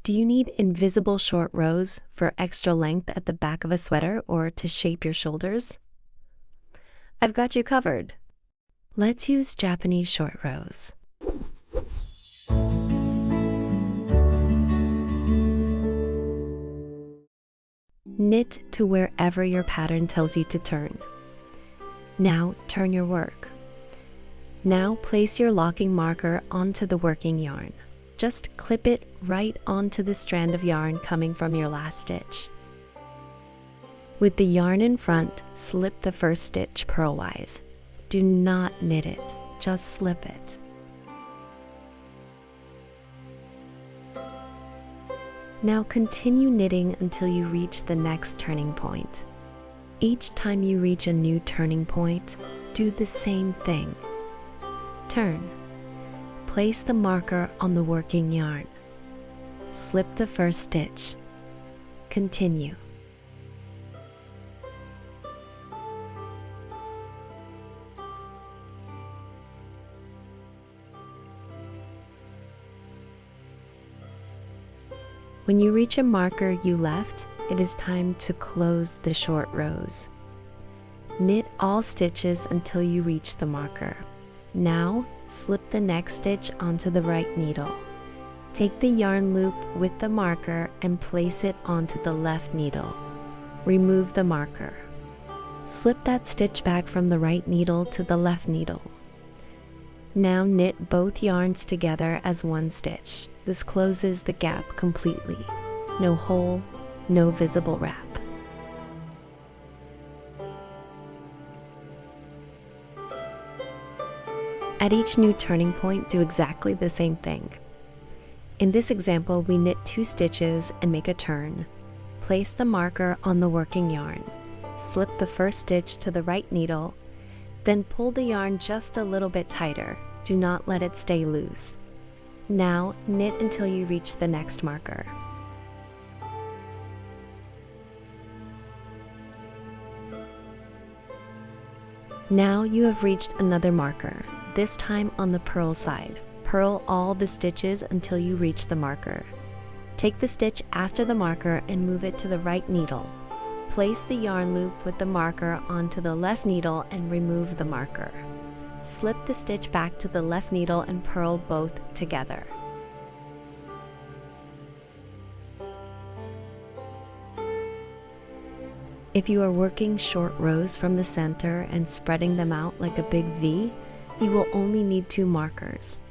Do you need invisible short rows for extra length at the back of a sweater or to shape your shoulders? I've got you covered. Let's use Japanese short rows. Knit to wherever your pattern tells you to turn. Now turn your work. Now place your locking marker onto the working yarn. Just clip it right onto the strand of yarn coming from your last stitch. With the yarn in front, slip the first stitch purlwise. Do not knit it, just slip it. Now continue knitting until you reach the next turning point. Each time you reach a new turning point, do the same thing. Turn. Place the marker on the working yarn. Slip the first stitch. Continue. When you reach a marker you left, it is time to close the short rows. Knit all stitches until you reach the marker. Now, slip the next stitch onto the right needle. Take the yarn loop with the marker and place it onto the left needle. Remove the marker. Slip that stitch back from the right needle to the left needle. Now knit both yarns together as one stitch. This closes the gap completely. No hole, no visible wrap. At each new turning point, do exactly the same thing. In this example, we knit 2 stitches and make a turn. Place the marker on the working yarn. Slip the first stitch to the right needle, then pull the yarn just a little bit tighter. Do not let it stay loose. Now, knit until you reach the next marker. Now you have reached another marker, this time on the purl side. Purl all the stitches until you reach the marker. Take the stitch after the marker and move it to the right needle. Place the yarn loop with the marker onto the left needle and remove the marker. Slip the stitch back to the left needle and purl both together. If you are working short rows from the center and spreading them out like a big V, you will only need 2 markers.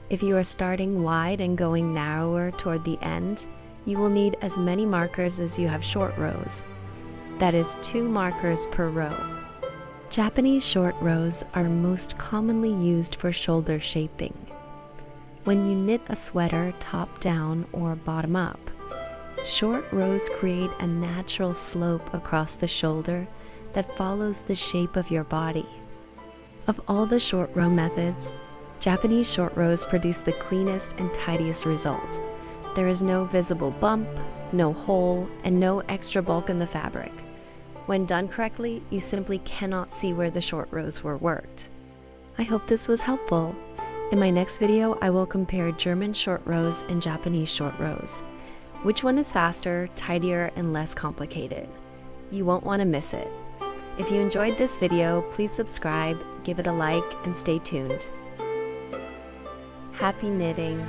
If you are starting wide and going narrower toward the end, you will need as many markers as you have short rows. That is 2 markers per row. Japanese short rows are most commonly used for shoulder shaping. When you knit a sweater top down or bottom up, short rows create a natural slope across the shoulder that follows the shape of your body. Of all the short row methods, Japanese short rows produce the cleanest and tidiest result. There is no visible bump, no hole, and no extra bulk in the fabric. When done correctly, you simply cannot see where the short rows were worked. I hope this was helpful. In my next video, I will compare German short rows and Japanese short rows. Which one is faster, tidier, and less complicated? You won't want to miss it. If you enjoyed this video, please subscribe, give it a like, and stay tuned. Happy knitting!